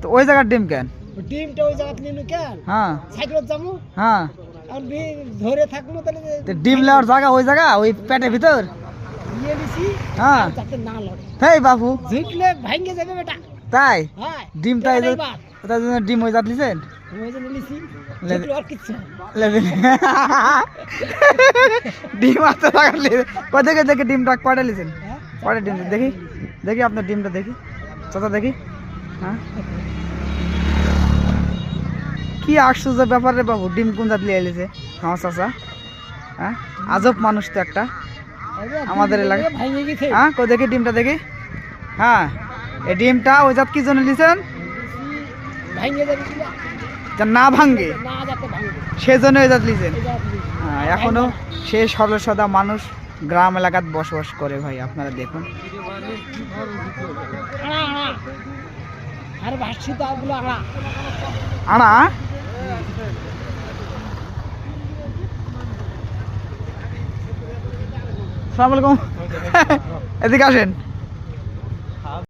তো ওই জায়গার ডিম কেন? ডিমটা ওই জায়গা নিনু কেন? হ্যাঁ সাইকেলত যামু, হ্যাঁ। আর ধরে থাকবো তাহলে তো ডিম নেওয়ার জায়গা ওই জায়গা ওই পেটের ভিতর? নিয়ে দিছি, হ্যাঁ। যাতে না লড়ে। হেই বাবু, ঝুঁকলে ভাঙ্গে যাবে বেটা। তাই হ্যাঁ, ডিমটা এই যে তার জন্য ডিম ওই জাত লিছেন? ওই জন্য নিছি, লে- ঝুঁকলে আর কিচ্ছু হবে না। লেবেন ডিম আসতে লাগালে দেখে দেখে ডিমটা কয়টা লিছেন? হ্যাঁ? কয়টা ডিম দেখি, দেখি আপনার ডিমটা দেখি, চাচা দেখি। হ্যাঁ, কি আশ্চর্য ব্যাপার রে বাবু, ডিম কোন জাত লিয়ে এলিছে হ্যাঁ চাচা? হ্যাঁ, আজব মানুষ তো একটা আমাদের এলাকায়। ভাঙ্গে গেছে। হ্যাঁ, কই দেখি ডিমটা দেখি। হ্যাঁ, এই ডিমটা ওই জাত কি জন্য লিছেন? ভাঙ্গে যাবে কিনা? যা না ভাঙ্গে না যাতে ভাঙ্গে। সেজন্য ওই জাত লিছেন। এই জাত নিছি। হ্যাঁ, এখনো সে সরল সদা মানুষ গ্রাম এলাকাত বসবাস করে ভাই, আপনারা দেখুন। আড়া, আড়া। আর ভাসছি তো ওগুলো আড়া। আনা সালাম আলাইকুম এদিকে আসেন।